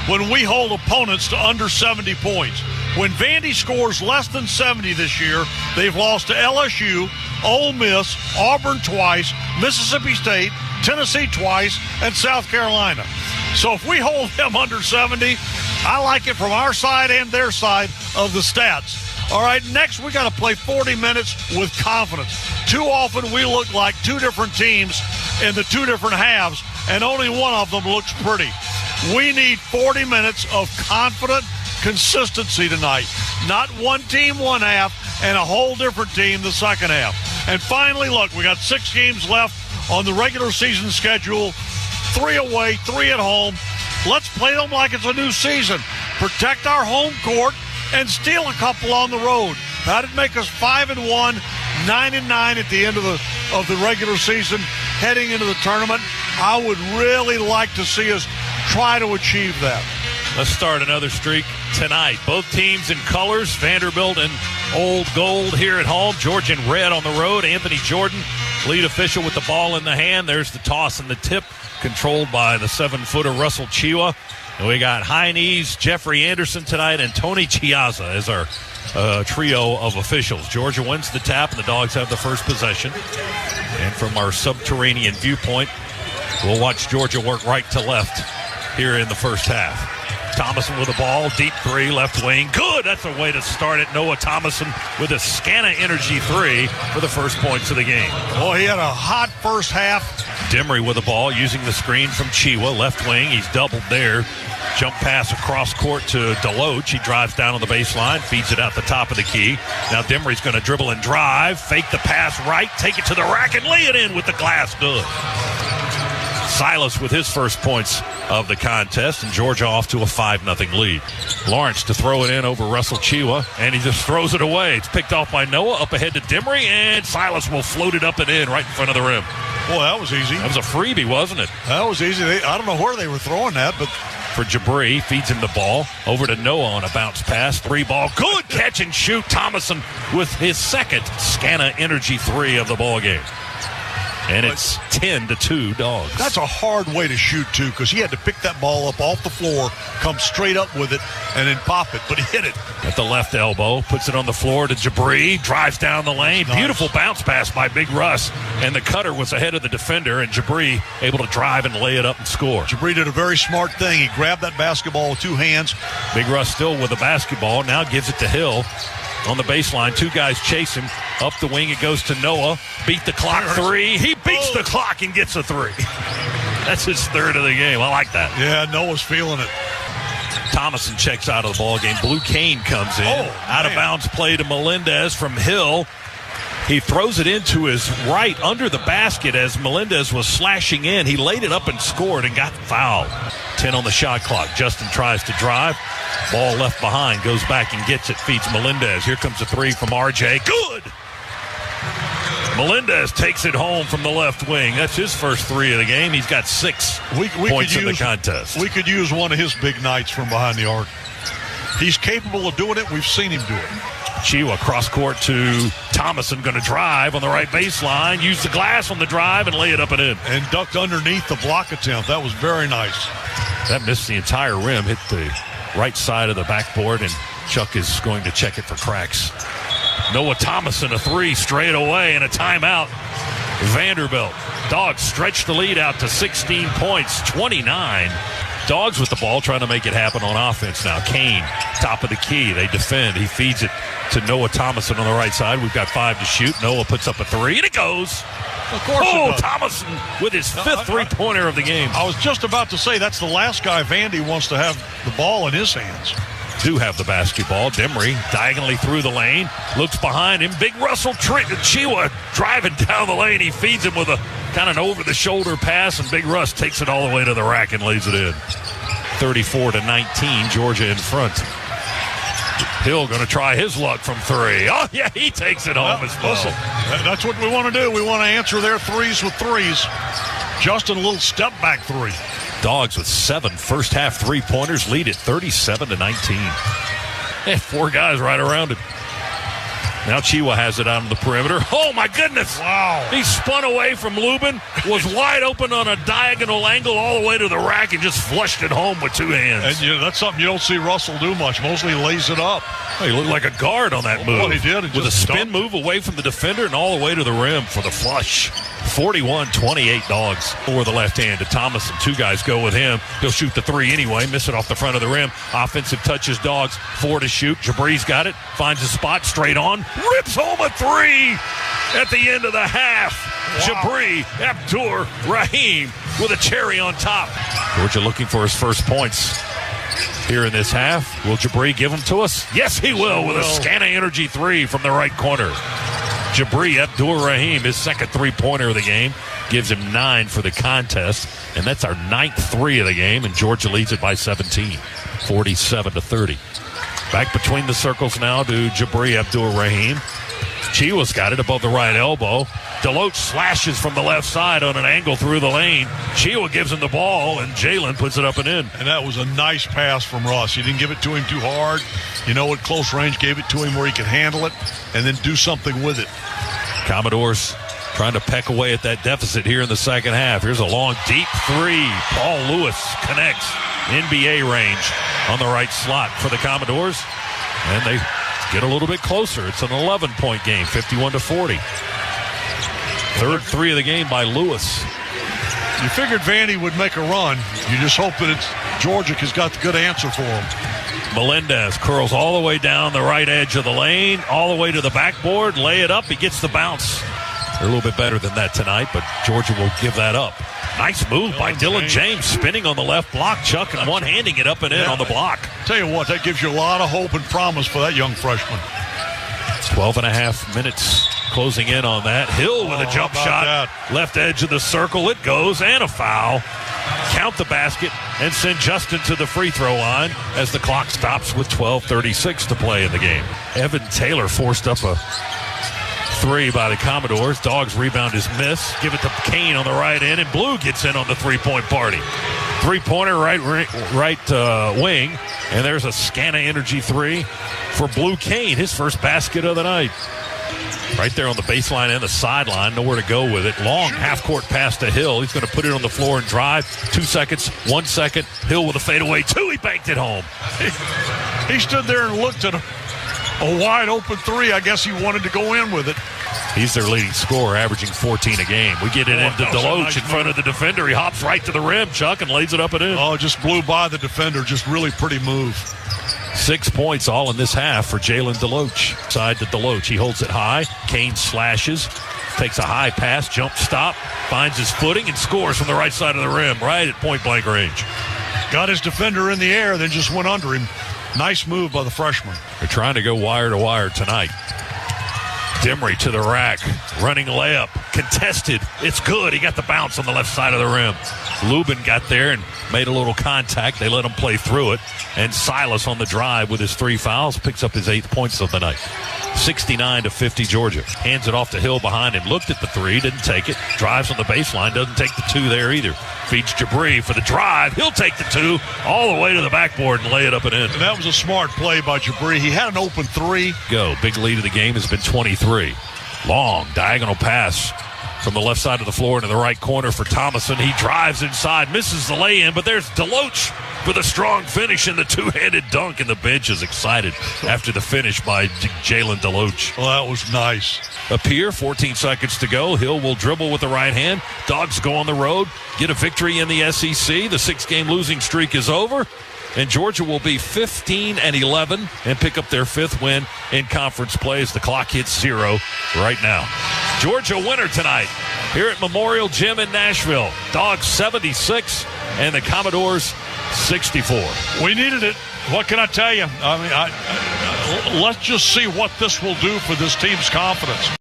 when we hold opponents to under 70 points. When Vandy scores less than 70 this year, they've lost to LSU, Ole Miss, Auburn twice, Mississippi State, Tennessee twice, and South Carolina. So if we hold them under 70, I like it from our side and their side of the stats. All right, next we got to play 40 minutes with confidence. Too often we look like two different teams in the two different halves, and only one of them looks pretty. We need 40 minutes of confident consistency tonight. Not one team one half and a whole different team the second half. And finally, look, we got 6 games left on the regular season schedule. 3 away, 3 at home. Let's play them like it's a new season. Protect our home court and steal a couple on the road. That'd make us 5-1, 9-9 at the end of the regular season, heading into the tournament. I would really like to see us try to achieve that. Let's start another streak tonight. Both teams in colors, Vanderbilt in old gold here at home, Georgia in red on the road. Anthony Jordan, lead official with the ball in the hand. There's the toss and the tip, controlled by the 7-footer Russell Chiwa. And we got Heinies, Jeffrey Anderson tonight, and Tony Chiazza as our trio of officials. Georgia wins the tap, and the Dogs have the first possession. And from our subterranean viewpoint, we'll watch Georgia work right to left here in the first half. Thomason with the ball, deep 3, left wing. Good! That's a way to start it. Noah Thomason with a Scana Energy 3 for the first points of the game. Well, he had a hot first half. Demery with the ball, using the screen from Chiwa, left wing. He's doubled there. Jump pass across court to Deloach. He drives down on the baseline, feeds it out the top of the key. Now Demery's going to dribble and drive, fake the pass right, take it to the rack, and lay it in with the glass. Good. Silas with his first points of the contest, and Georgia off to a 5-0 lead. Lawrence to throw it in over Russell Chiwa, and he just throws it away. It's picked off by Noah, up ahead to Demery, and Silas will float it up and in right in front of the rim. Boy, that was easy. That was a freebie, wasn't it? That was easy. I don't know where they were throwing that, but... For Jabri, feeds him the ball over to Noah on a bounce pass. 3-ball, good catch and shoot. Thomason with his second Scana Energy 3 of the ball game. And it's 10-2 Dogs. That's a hard way to shoot, too, because he had to pick that ball up off the floor, come straight up with it, and then pop it. But he hit it. At the left elbow, puts it on the floor to Jabri, drives down the lane. Nice. Beautiful bounce pass by Big Russ. And the cutter was ahead of the defender, and Jabri able to drive and lay it up and score. Jabri did a very smart thing. He grabbed that basketball with 2 hands. Big Russ still with the basketball, now gives it to Hill. On the baseline, 2 guys chase him. Up the wing, it goes to Noah. Beat the clock 3. He beats the clock and gets a 3. That's his 3rd of the game. I like that. Yeah, Noah's feeling it. Thomason checks out of the ball game. Blue Kane comes in. Out of bounds play to Melendez from Hill. He throws it into his right under the basket as Melendez was slashing in. He laid it up and scored and got fouled. 10 on the shot clock. Justin tries to drive. Ball left behind. Goes back and gets it. Feeds Melendez. Here comes a 3 from RJ. Good! Melendez takes it home from the left wing. That's his first 3 of the game. He's got 6 points in the contest. We could use one of his big nights from behind the arc. He's capable of doing it. We've seen him do it. Chiwa cross court to Thomason, going to drive on the right baseline, use the glass on the drive and lay it up and in. And ducked underneath the block attempt. That was very nice. That missed the entire rim, hit the right side of the backboard, and Chuck is going to check it for cracks. Noah Thomason, a 3 straight away and a timeout. Vanderbilt. Dogs stretch the lead out to 16 points, 29. Dogs with the ball trying to make it happen on offense now. Kane, top of the key. They defend. He feeds it to Noah Thomason on the right side. We've got 5 to shoot. Noah puts up a 3, and it goes. Of course it does. Thomason with his 5th three-pointer of the game. I was just about to say that's the last guy Vandy wants to have the ball in his hands. Do have the basketball. Demery diagonally through the lane. Looks behind him. Big Russell Chiwa driving down the lane. He feeds him with a kind of an over-the-shoulder pass, and Big Russ takes it all the way to the rack and lays it in. 34-19, Georgia in front. Hill going to try his luck from 3. Oh, yeah, he takes it home as well. Listen, that's what we want to do. We want to answer their 3s with 3s. Justin, a little step-back 3. Dogs with 7 first-half three-pointers, lead at 37-19. 4 guys right around him. Now Chiwa has it out on the perimeter. Oh, my goodness. Wow. He spun away from Lubin, was wide open on a diagonal angle all the way to the rack and just flushed it home with 2 hands. And that's something you don't see Russell do much. Mostly lays it up. He looked like a guard on that move. Well, he did. With a spin move away from the defender and all the way to the rim for the flush. 41-28 Dogs for the left hand to Thomas, and 2 guys go with him. He'll shoot the 3 anyway, miss it off the front of the rim. Offensive touches Dogs, 4 to shoot. Jabri's got it, finds a spot, straight on, rips home a 3 at the end of the half. Wow. Jabri Abdur-Rahim with a cherry on top. Georgia looking for his first points here in this half. Will Jabri give them to us? Yes, he will, with a Scana Energy 3 from the right corner. Jabri Abdur-Rahim, his second 3-pointer of the game, gives him 9 for the contest, and that's our 9th 3 of the game, and Georgia leads it by 17, 47-30. Back between the circles now to Jabri Abdur-Rahim. Chiwa's got it above the right elbow. Deloach slashes from the left side on an angle through the lane. Chiwa gives him the ball, and Jalen puts it up and in. And that was a nice pass from Russ. He didn't give it to him too hard. You know, at close range, gave it to him where he could handle it and then do something with it. Commodores trying to peck away at that deficit here in the second half. Here's a long, deep 3. Paul Lewis connects. NBA range on the right slot for the Commodores. And they get a little bit closer. It's an 11-point game, 51-40. Third 3 of the game by Lewis. You figured Vandy would make a run. You just hope that it's Georgia has got the good answer for him. Melendez curls all the way down the right edge of the lane, all the way to the backboard, lay it up. He gets the bounce. They're a little bit better than that tonight, but Georgia will give that up. Nice move by Dylan James, spinning on the left block, Chuck, and one-handing it up and in on the block. Tell you what, that gives you a lot of hope and promise for that young freshman. 12.5 minutes closing in on that. Hill with a jump shot, left edge of the circle. It goes, and a foul. Count the basket and send Justin to the free throw line as the clock stops with 12:36 to play in the game. Evan Taylor forced up a 3 by the Commodores. Dogs rebound his miss. Give it to Kane on the right end, and Blue gets in on the 3-point party. 3-pointer right wing, and there's a Scana Energy 3 for Blue Kane, his first basket of the night. Right there on the baseline and the sideline, nowhere to go with it. Long half-court pass to Hill. He's going to put it on the floor and drive. 2 seconds, 1 second. Hill with a fadeaway 2. He banked it home. He stood there and looked at a wide-open 3. I guess he wanted to go in with it. He's their leading scorer, averaging 14 a game. We get it into Deloach in front of the defender. He hops right to the rim, Chuck, and lays it up and in. Oh, just blew by the defender. Just really pretty move. 6 points all in this half for Jalen Deloach. Side to Deloach. He holds it high. Kane slashes. Takes a high pass, jump stop, finds his footing, and scores from the right side of the rim, right at point-blank range. Got his defender in the air, then just went under him. Nice move by the freshman. They're trying to go wire to wire tonight. Demery to the rack, running layup, contested. It's good. He got the bounce on the left side of the rim. Lubin got there and made a little contact. They let him play through it. And Silas on the drive with his 3 fouls picks up his 8th points of the night. 69-50 Georgia. Hands it off to Hill behind him. Looked at the 3, didn't take it. Drives on the baseline, doesn't take the 2 there either. Feeds Jabri for the drive. He'll take the 2 all the way to the backboard and lay it up and in. And that was a smart play by Jabri. He had an open 3. Go. Big lead of the game has been 23. Long diagonal pass from the left side of the floor into the right corner for Thomason. He drives inside, misses the lay-in, but there's Deloach with a strong finish and the 2-handed dunk, and the bench is excited after the finish by Jalen Deloach. Well, that was nice. Up here, 14 seconds to go. Hill will dribble with the right hand. Dogs go on the road, get a victory in the SEC. The 6-game losing streak is over, and Georgia will be 15-11 and pick up their 5th win in conference play as the clock hits 0 right now. Georgia winner tonight here at Memorial Gym in Nashville. Dogs 76 and the Commodores 64. We needed it. What can I tell you? I mean, let's just see what this will do for this team's confidence.